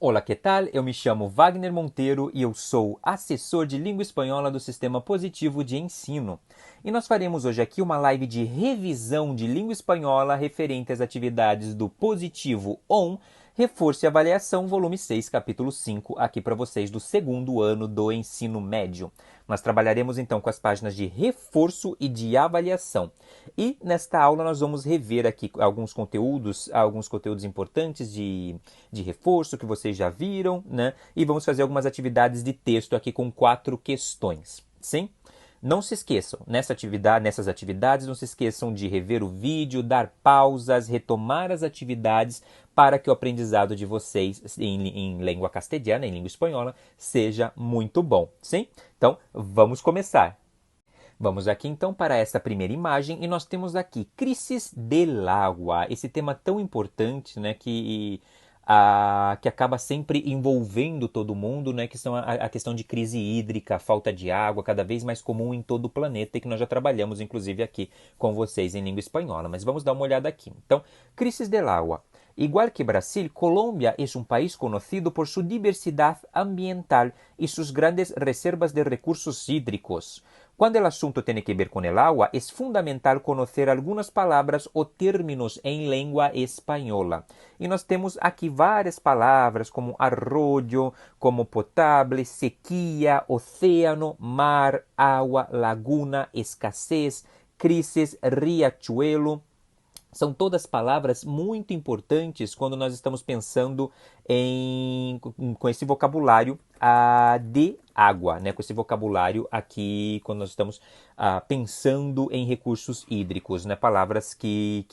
Olá, que tal? Eu me chamo Wagner Monteiro e eu sou assessor de língua espanhola do Sistema Positivo de Ensino. E nós faremos hoje aqui uma live de revisão de língua espanhola referente às atividades do Positivo On, Reforço e Avaliação, volume 6, capítulo 5, aqui para vocês do segundo ano do ensino médio. Nós trabalharemos então com as páginas de reforço e de avaliação. E nesta aula nós vamos rever aqui alguns conteúdos importantes de reforço que vocês já viram, né? E vamos fazer algumas atividades de texto aqui com 4 questões, sim? Não se esqueçam, nessas atividades, não se esqueçam de rever o vídeo, dar pausas, retomar as atividades para que o aprendizado de vocês em língua castelhana, em língua espanhola, seja muito bom, sim? Então, vamos começar. Vamos aqui então para esta primeira imagem e nós temos aqui crises del agua, esse tema tão importante, né, que acaba sempre envolvendo todo mundo, né, que são a questão de crise hídrica, a falta de água, cada vez mais comum em todo o planeta e que nós já trabalhamos inclusive aqui com vocês em língua espanhola. Mas vamos dar uma olhada aqui. Então, crises del agua. Igual que Brasil, Colombia es un país conocido por su diversidad ambiental y sus grandes reservas de recursos hídricos. Cuando el asunto tiene que ver con el agua, es fundamental conocer algunas palabras o términos en lengua española. Y nós temos aqui várias palavras como arroyo, como potable, sequía, océano, mar, agua, laguna, escasez, crisis, riachuelo. São todas palavras muito importantes quando nós estamos pensando com esse vocabulário de água, né? Com esse vocabulário aqui, quando nós estamos pensando em recursos hídricos, né? Palavras que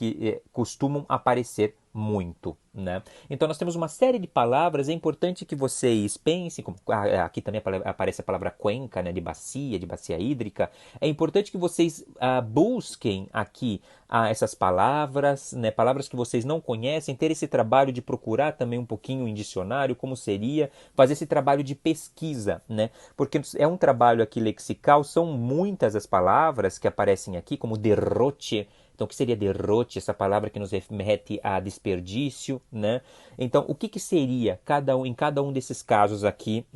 costumam aparecer muito, né? Então nós temos uma série de palavras, é importante que vocês pensem, como, aqui também aparece a palavra cuenca, né? De bacia hídrica, é importante que vocês busquem aqui essas palavras, né? Palavras que vocês não conhecem, ter esse trabalho de procurar também um pouquinho em dicionário, como seria, fazer esse trabalho de pesquisa, né? Porque é um trabalho aqui lexical, são muitas as palavras que aparecem aqui, como derroche. Então, o que seria derroche? Essa palavra que nos remete a desperdício, né? Então, o que seria em cada um desses casos aqui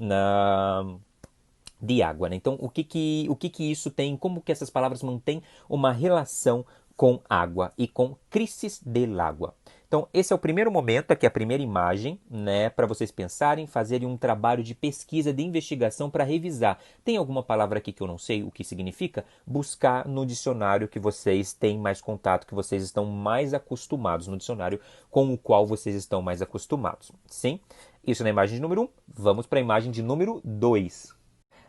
de água, né? Então, o que isso tem, como que essas palavras mantêm uma relação com água e com crises del agua. Então, esse é o primeiro momento, aqui é a primeira imagem, né, para vocês pensarem, fazerem um trabalho de pesquisa, de investigação para revisar. Tem alguma palavra aqui que eu não sei o que significa? Buscar no dicionário que vocês têm mais contato, que vocês estão mais acostumados, no dicionário com o qual vocês estão mais acostumados. Sim? Isso na imagem de número 1. Vamos para a imagem de número 2.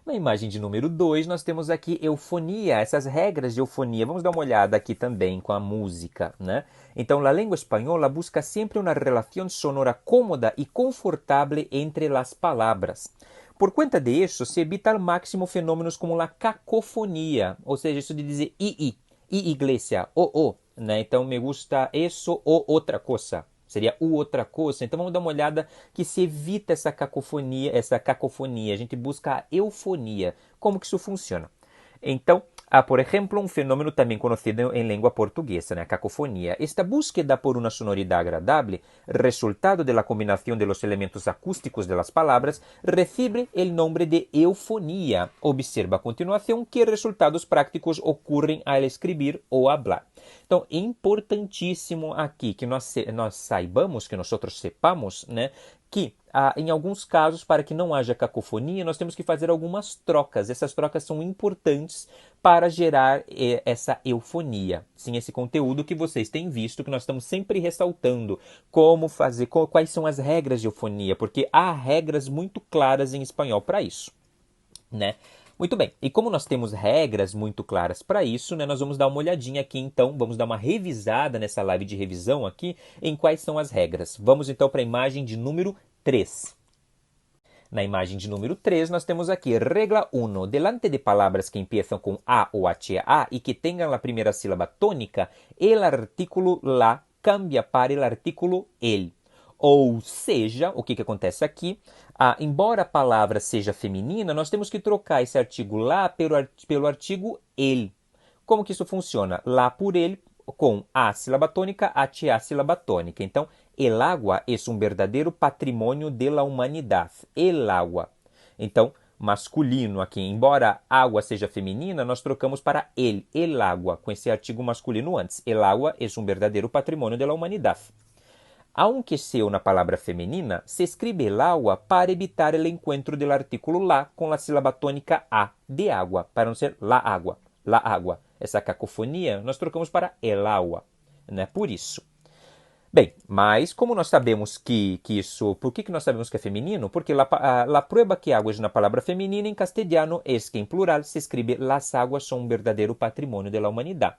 Na imagem de número 2, nós temos aqui eufonia, essas regras de eufonia. Vamos dar uma olhada aqui também com a música, né? Então, a língua espanhola busca sempre uma relação sonora cómoda e confortável entre as palavras. Por conta de isso, se evita ao máximo fenômenos como a cacofonia, ou seja, isso de dizer i, iglesia, né? Então, me gusta isso ou outra coisa. Seria outra coisa. Então vamos dar uma olhada que se evita essa cacofonia. A gente busca a eufonia. Como que isso funciona? Então, por exemplo, um fenômeno também conhecido em língua portuguesa, né? A cacofonia. Esta búsqueda por uma sonoridade agradável, resultado da combinação de los elementos acústicos de las palabras, recibe o nome de eufonia. Observa a continuação que resultados práticos ocorrem ao escrever ou hablar. Então, é importantíssimo aqui que nós saibamos, que nós sepamos, né, que em alguns casos, para que não haja cacofonia, nós temos que fazer algumas trocas. Essas trocas são importantes para gerar essa eufonia. Sim, esse conteúdo que vocês têm visto, que nós estamos sempre ressaltando como fazer, quais são as regras de eufonia, porque há regras muito claras em espanhol para isso, né? Muito bem, e como nós temos regras muito claras para isso, né, nós vamos dar uma olhadinha aqui então, vamos dar uma revisada nessa live de revisão aqui em quais são as regras. Vamos então para a imagem de número 3. Na imagem de número 3, nós temos aqui, regra 1, delante de palavras que empiezam com A ou HA e que tenham a primeira sílaba tônica, el artículo la cambia para el artículo el. Ou seja, o que acontece aqui? Embora a palavra seja feminina, nós temos que trocar esse artigo lá pelo artigo el. Como que isso funciona? Lá por ele, com a sílaba tônica, a sílaba tônica. Então, El agua es un verdadero patrimonio de la humanidad. El agua. Então, masculino aqui, embora água seja feminina, nós trocamos para el agua, com esse artigo masculino antes. El agua es un verdadero patrimonio de la humanidad. Aunque sea una palabra femenina, se escribe el agua para evitar el encuentro del artículo la con la sílaba tónica a de agua, para não ser la agua, la agua. Essa cacofonia nós trocamos para el agua, né? Por isso. Bem, mas como nós sabemos que isso... Por que nós sabemos que é feminino? Porque la prueba que agua é uma palavra feminina em castelhano é que em plural se escreve las aguas son un verdadero patrimonio de la humanidad.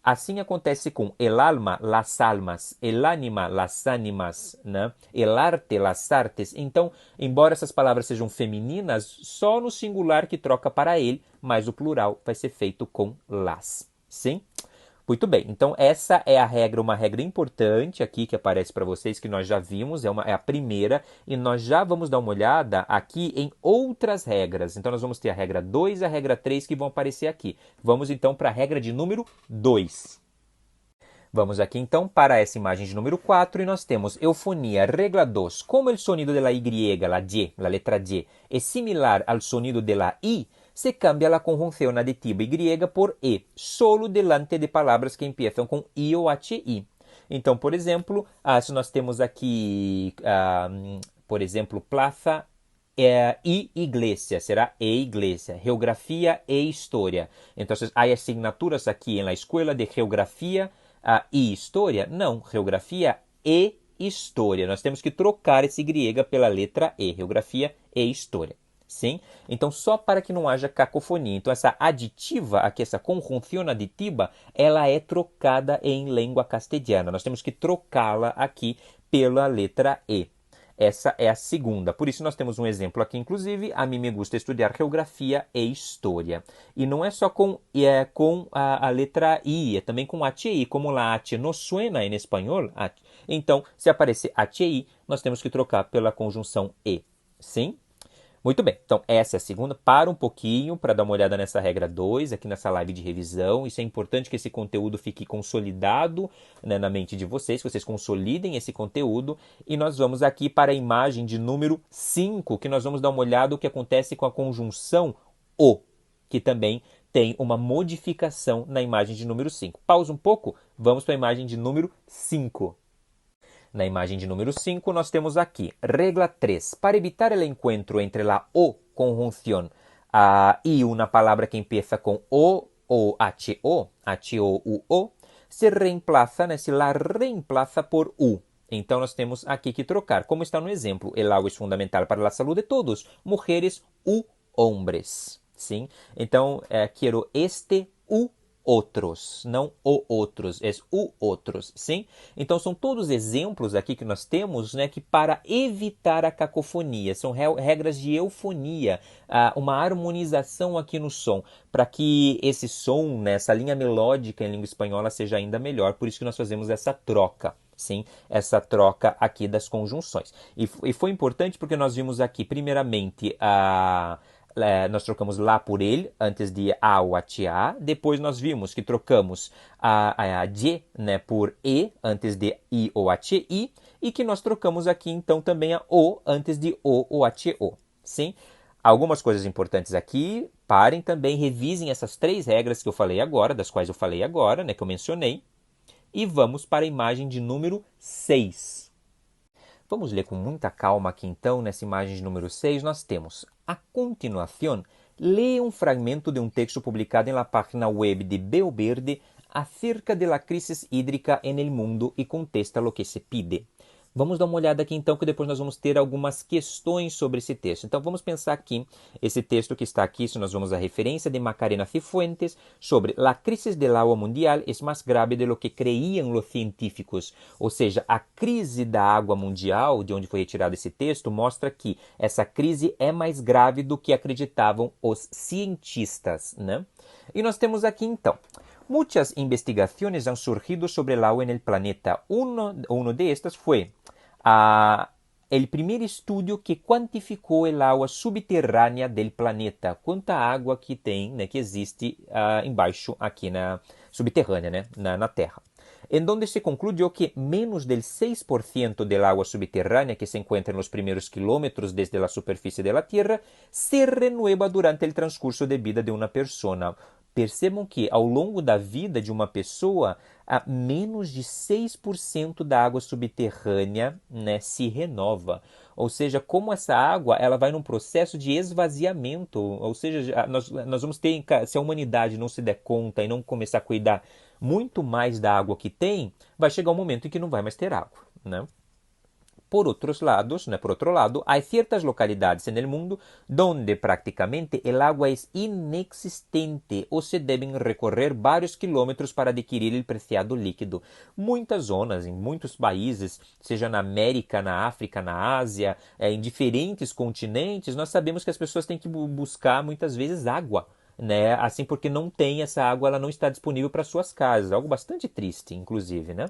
Assim acontece com el alma, las almas, el ánima, las ánimas, né? El arte, las artes. Então, embora essas palavras sejam femininas, só no singular que troca para ele, mas o plural vai ser feito com las. Sim? Muito bem, então essa é a regra, uma regra importante aqui que aparece para vocês, que nós já vimos, é a primeira, e nós já vamos dar uma olhada aqui em outras regras. Então nós vamos ter a regra 2 e a regra 3 que vão aparecer aqui. Vamos então para a regra de número 2. Vamos aqui então para essa imagem de número 4 e nós temos eufonia, regra 2. Como o sonido de la Y, la Y, la letra Y, é similar ao sonido de la I, se cambia la conjunción aditiva Y por E, solo delante de palavras que empiezam com I ou HI. Então, por exemplo, se nós temos aqui, por exemplo, plaza e iglesia, será e iglesia, geografia e história. Então, há asignaturas aqui na escola de geografia e história? Não, geografia e história. Nós temos que trocar esse Y pela letra E, geografia e história. Sim? Então, só para que não haja cacofonia. Então, essa aditiva aqui, essa conjunção aditiva, ela é trocada em língua castelhana. Nós temos que trocá-la aqui pela letra E. Essa é a segunda. Por isso, nós temos um exemplo aqui, inclusive. A mim me gusta estudar geografia e história. E não é só com a letra I, é também com HI. Como la H no suena em espanhol, então, se aparecer HI, nós temos que trocar pela conjunção E. Sim? Muito bem, então essa é a segunda. Para um pouquinho para dar uma olhada nessa regra 2, aqui nessa live de revisão. Isso é importante que esse conteúdo fique consolidado, né, na mente de vocês, que vocês consolidem esse conteúdo. E nós vamos aqui para a imagem de número 5, que nós vamos dar uma olhada o que acontece com a conjunção o, que também tem uma modificação na imagem de número 5. Pausa um pouco, vamos para a imagem de número 5. Na imagem de número 5, nós temos aqui, regra 3. Para evitar o encontro entre a O conjunção e uma palavra que empieza com O ou HO, HO, se reemplaza, né, se la reemplaza por U. Então, nós temos aqui que trocar. Como está no exemplo, el agua é fundamental para a saúde de todos, mulheres u hombres. Sim? Então, quero este u outros, não o outros, é o outros, sim? Então são todos exemplos aqui que nós temos, né, que para evitar a cacofonia, são regras de eufonia, uma harmonização aqui no som, para que esse som, né, essa linha melódica em língua espanhola seja ainda melhor, por isso que nós fazemos essa troca. Sim, essa troca aqui das conjunções. E foi importante porque nós vimos aqui, primeiramente, nós trocamos lá por ele, antes de a ou HA. Depois nós vimos que trocamos a J, né, por E, antes de I ou HI. E que nós trocamos aqui, então, também a O, antes de O ou HO. Sim? Algumas coisas importantes aqui. Parem também, revisem essas 3 regras que eu falei agora, das quais eu falei agora, né, que eu mencionei. E vamos para a imagem de número 6. Vamos ler com muita calma aqui então, nessa imagem de número 6, nós temos, a continuação, leia um fragmento de um texto publicado na página web de Beoverde acerca de la crisis hídrica en el mundo e contesta lo que se pide. Vamos dar uma olhada aqui então, que depois nós vamos ter algumas questões sobre esse texto. Então vamos pensar aqui, esse texto que está aqui, se nós vamos à referência de Macarena Cifuentes, sobre la crisis del agua mundial es más grave de lo que creían los científicos. Ou seja, a crise da água mundial, de onde foi retirado esse texto, mostra que essa crise é mais grave do que acreditavam os cientistas, né? E nós temos aqui então, muchas investigaciones han surgido sobre el agua en el planeta. Uno de estas fue el primer estudio que cuantificou el agua subterrânea del planeta. Quanta água que tem, né, que existe embaixo aqui subterrânea, né, na Terra. en donde se concluyó que menos del 6% del agua subterránea que se encuentra en los primeros kilómetros desde la superficie de la Tierra se renueva durante el transcurso de vida de uma persona. Percebam que ao longo da vida de uma pessoa, menos de 6% da água subterrânea, né, se renova. Ou seja, como essa água ela vai num processo de esvaziamento, ou seja, nós vamos ter, se a humanidade não se der conta e não começar a cuidar muito mais da água que tem, vai chegar um momento em que não vai mais ter água, né? Por otro lado, hay ciertas localidades en el mundo donde prácticamente el agua es inexistente o se deben recorrer varios kilómetros para adquirir el preciado líquido. Muitas zonas, em muitos países, seja na América, na África, na Ásia, em diferentes continentes, nós sabemos que as pessoas têm que buscar muitas vezes água. Né? Assim, porque não tem essa água, ela não está disponível para suas casas. Algo bastante triste, inclusive, né?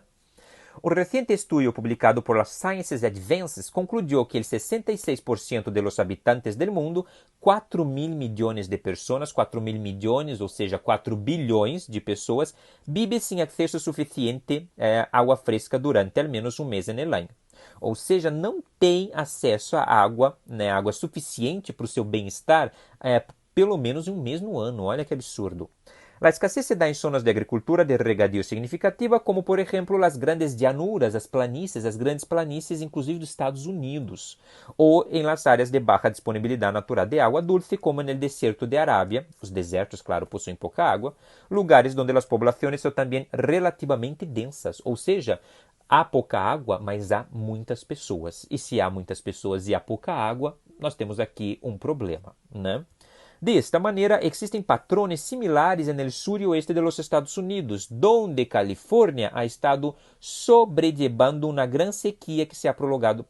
O reciente estudio publicado por las Sciences Advances concluyó que el 66% de los habitantes del mundo, 4.000 millones de personas, 4.000 millones, ou seja, 4 bilhões de pessoas, vive sem acesso suficiente a água fresca durante al menos um mês no ano. Ou seja, não tem acesso a água, né, água suficiente para o seu bem-estar, pelo menos um mês no ano. Olha que absurdo. La escasez se da en zonas de agricultura de regadío significativa, como por ejemplo las grandes llanuras, as grandes planícies, inclusive dos Estados Unidos, ou em las áreas de baja disponibilidade natural de água dulce, como en el desierto de Arábia. Os desertos, claro, possuem pouca água, lugares donde as poblações são também relativamente densas, ou seja, há pouca água, mas há muitas pessoas. E se há muitas pessoas e há pouca água, nós temos aqui um problema, né? De esta manera, existen patrones similares en el sur y oeste de los Estados Unidos, donde California ha estado sobrellevando uma gran sequía que se ha prolongado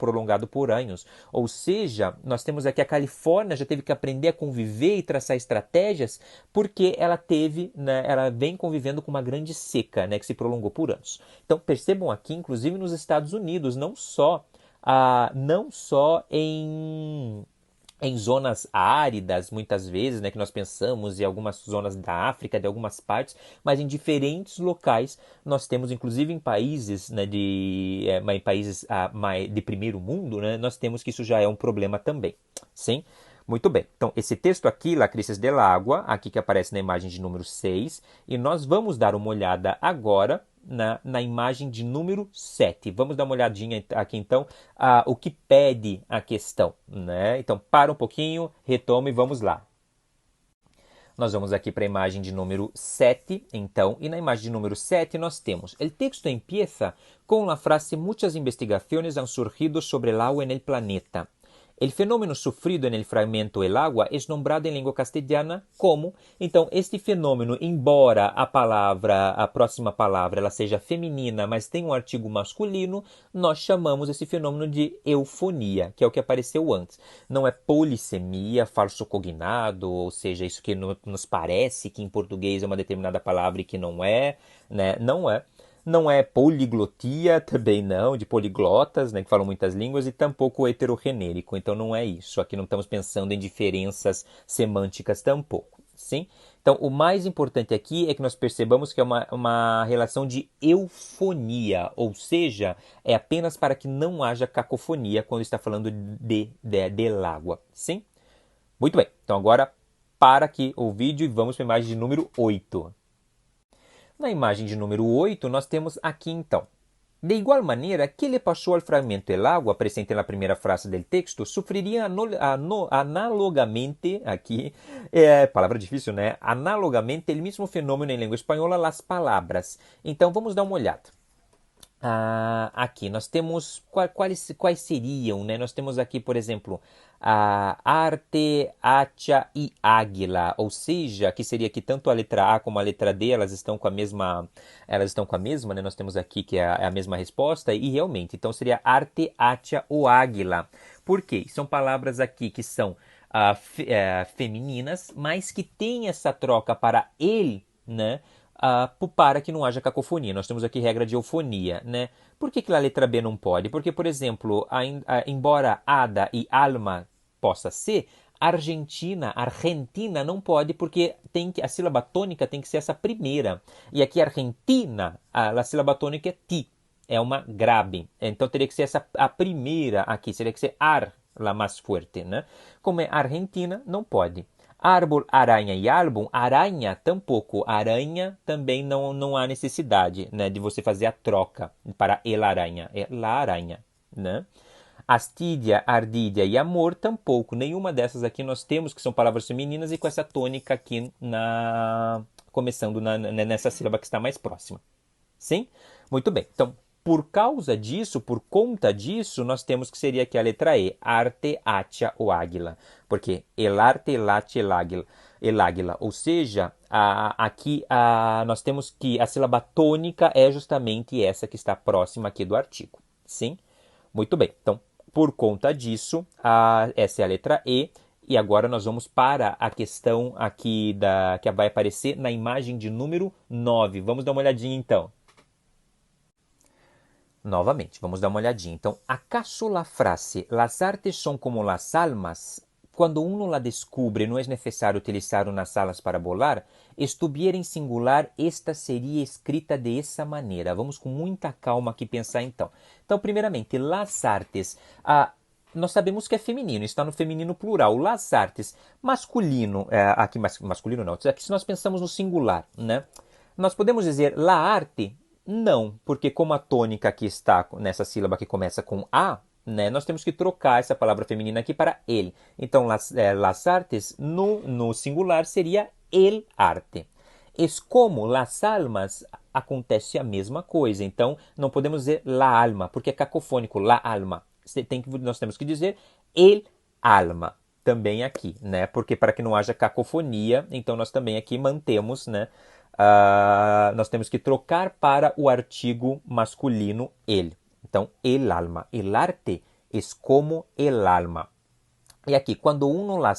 por anos. Ou seja, nós temos aqui a Califórnia já teve que aprender a conviver e traçar estratégias porque ela ela vem convivendo com uma grande seca, né, que se prolongou por anos. Então percebam aqui, inclusive nos Estados Unidos, não só em zonas áridas, muitas vezes, né, que nós pensamos em algumas zonas da África, de algumas partes, mas em diferentes locais nós temos, inclusive em países, né, em países de primeiro mundo, né, nós temos que isso já é um problema também, sim? Muito bem, então esse texto aqui, La Crisis del Agua, aqui que aparece na imagem de número 6, e nós vamos dar uma olhada agora na imagem de número 7. Vamos dar uma olhadinha aqui então o que pede a questão, né? Então para um pouquinho, retoma e vamos lá. Nós vamos aqui para a imagem de número 7, então, e na imagem de número 7 nós temos, el texto empieza com a frase muitas investigações han surgido sobre el agua en el planeta. El fenômeno sofrido en el fragmento El Agua es nombrado em língua castelhana como, então, este fenômeno, embora a próxima palavra, ela seja feminina, mas tem um artigo masculino, nós chamamos esse fenômeno de eufonia, que é o que apareceu antes. Não é polissemia, falso cognado, ou seja, isso que nos parece que em português é uma determinada palavra e que não é, né? Não é. Não é poliglotia, também não, de poliglotas, né, que falam muitas línguas, e tampouco heterogenérico. Então não é isso. Aqui não estamos pensando em diferenças semânticas tampouco. Sim? Então o mais importante aqui é que nós percebamos que é uma relação de eufonia, ou seja, é apenas para que não haja cacofonia quando está falando del agua. Sim? Muito bem. Então agora para aqui o vídeo e vamos para a imagem de número 8. Na imagem de número 8, nós temos aqui então. De igual maneira, que le passou ao fragmento El Agua, presente na primeira frase do texto, sofreria analogamente, aqui, palavra difícil, né? Analogamente, o mesmo fenômeno em língua espanhola, las palavras. Então, vamos dar uma olhada. Aqui nós temos quais seriam, né? Nós temos aqui, por exemplo, arte, hacha e águila, ou seja, que seria aqui tanto a letra A como a letra D, elas estão com a mesma, né? Nós temos aqui que é a mesma resposta e realmente, então seria arte, hacha ou águila. Por quê? São palavras aqui que são femininas, mas que tem essa troca para ele, né? Para que não haja cacofonia. Nós temos aqui regra de eufonia, né? Por que a letra B não pode? Porque, por exemplo, embora Ada e Alma possa ser, Argentina, Argentina não pode porque a sílaba tônica tem que ser essa primeira. E aqui Argentina, a sílaba tônica é ti, é uma grave. Então teria que ser a primeira aqui, teria que ser ar, la mais fuerte, né? Como é Argentina, não pode. Árbol, aranha e álbum, aranha tampouco. Aranha também não há necessidade, né, de você fazer a troca para el aranha. É la aranha, né? Astídia, ardídia e amor, tampouco. Nenhuma dessas aqui nós temos, que são palavras femininas e com essa tônica aqui começando nessa sílaba que está mais próxima. Sim? Muito bem. Então, por causa disso, por conta disso, nós temos que seria aqui a letra E. Arte, atia ou águila. Porque el arte, el ate, el águila. Ou seja, aqui nós temos que a sílaba tônica é justamente essa que está próxima aqui do artigo. Sim? Muito bem. Então, por conta disso, essa é a letra E. E agora nós vamos para a questão aqui que vai aparecer na imagem de número 9. Vamos dar uma olhadinha então. Novamente, vamos dar uma olhadinha. Então, ¿acaso la frase las artes son como las almas? Cuando uno la descubre, no es necesario utilizar unas alas para volar? Estuviera em singular, esta seria escrita de essa maneira. Vamos com muita calma aqui pensar então. Então, primeiramente, las artes. Nós sabemos que é feminino, está no feminino plural. Las artes, masculino, aqui masculino não, aqui se nós pensamos no singular, né? Nós podemos dizer la arte? Não, porque como a tônica aqui está nessa sílaba que começa com A, né, nós temos que trocar essa palavra feminina aqui para ele. Então, las artes, no singular, seria el arte. Es como las almas, acontece a mesma coisa. Então, não podemos dizer la alma, porque é cacofônico, la alma. Nós temos que dizer el alma, também aqui, né? Porque para que não haja cacofonia, então nós também aqui mantemos, né? Nós temos que trocar para o artigo masculino ele. Então, el alma. El arte es como el alma. E aqui, quando uno la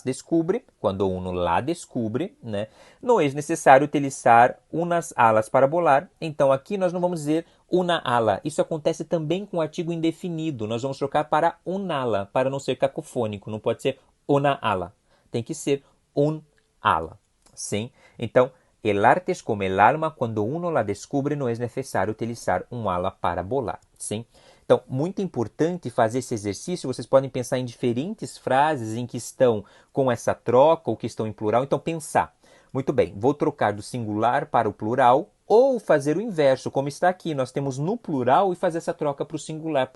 descubre, né, não é necessário utilizar unas alas para volar. Então, aqui nós não vamos dizer una ala. Isso acontece também com o artigo indefinido. Nós vamos trocar para un ala, para não ser cacofônico. Não pode ser una ala. Tem que ser un ala. Sim? Então, el arte es como el alma, quando uno la descubre, não é necessário utilizar um ala para volar. Sim? Então, muito importante fazer esse exercício. Vocês podem pensar em diferentes frases em que estão com essa troca ou que estão em plural. Então, pensar. Muito bem, vou trocar do singular para o plural ou fazer o inverso, como está aqui. Nós temos no plural e fazer essa troca para o singular.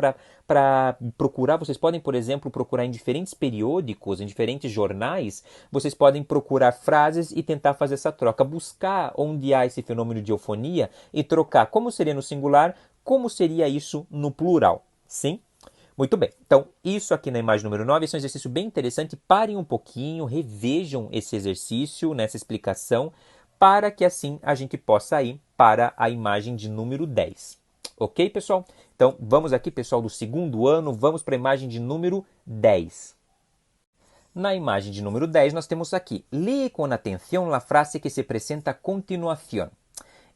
Para procurar, vocês podem, por exemplo, procurar em diferentes periódicos, em diferentes jornais. Vocês podem procurar frases e tentar fazer essa troca. Buscar onde há esse fenômeno de eufonia e trocar como seria no singular, como seria isso no plural. Sim? Muito bem. Então, isso aqui na imagem número 9, esse é um exercício bem interessante. Parem um pouquinho, revejam esse exercício, nessa explicação, para que assim a gente possa ir para a imagem de número 10. Ok, pessoal? Então, vamos aqui, pessoal, do segundo ano, vamos para a imagem de número 10. Na imagem de número 10, nós temos aqui, lee com atenção a frase que se apresenta a continuação.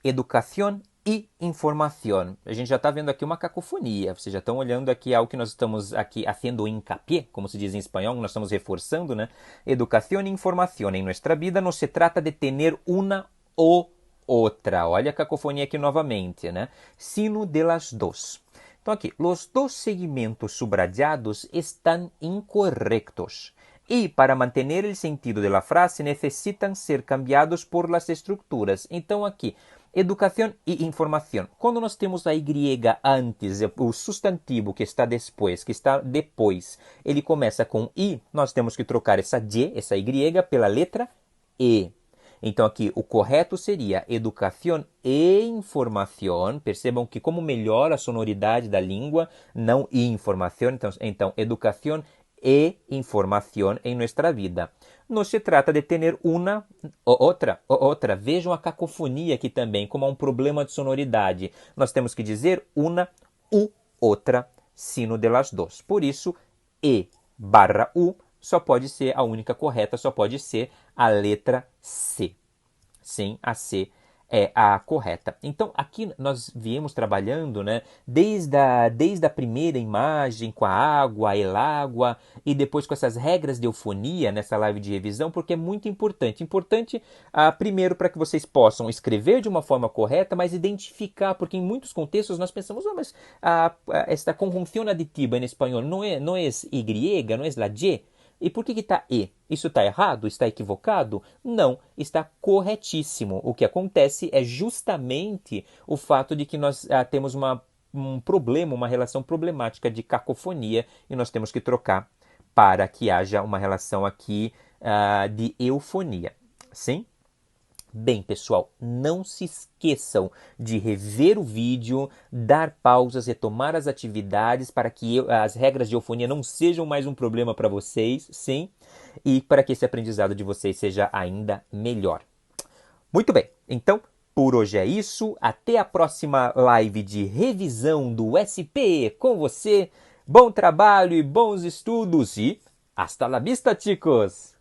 Educação e informação. A gente já está vendo aqui uma cacofonia. Vocês já estão olhando aqui algo que nós estamos aqui fazendo hincapié, como se diz em espanhol, nós estamos reforçando, né? Educação e informação. Em nossa vida não se trata de ter uma ou outra. Olha a cacofonia aqui novamente, né? Sino de las dos. Então aqui, os dois segmentos subrayados estão incorrectos. E para manter o sentido da frase necessitam ser cambiados por las estruturas. Então aqui, educação e informação. Quando nós temos a Y antes, o substantivo que está depois, ele começa com I, nós temos que trocar essa Y pela letra E. Então aqui o correto seria educação e informação. Percebam que como melhora a sonoridade da língua, não e informação. Então educação e informação em nossa vida. Não se trata de ter uma ou outra. Vejam a cacofonia aqui também, como há um problema de sonoridade. Nós temos que dizer uma u outra, sino de las dos. Por isso, E/U só pode ser, a única correta só pode ser a letra C. Sim, a C é a correta. Então, aqui nós viemos trabalhando, né, desde a primeira imagem, com a água, el água, e depois com essas regras de eufonia nessa live de revisão, porque é muito importante. Importante, primeiro, para que vocês possam escrever de uma forma correta, mas identificar, porque em muitos contextos nós pensamos, mas esta conjunção aditiva em espanhol não é Y, não é la Y. E por que está E? Isso está errado? Está equivocado? Não, está corretíssimo. O que acontece é justamente o fato de que nós temos um problema, uma relação problemática de cacofonia e nós temos que trocar para que haja uma relação aqui de eufonia. Sim? Bem, pessoal, não se esqueçam de rever o vídeo, dar pausas, retomar as atividades para que as regras de eufonia não sejam mais um problema para vocês, sim? E para que esse aprendizado de vocês seja ainda melhor. Muito bem, então por hoje é isso. Até a próxima live de revisão do SP com você. Bom trabalho e bons estudos e hasta la vista, chicos!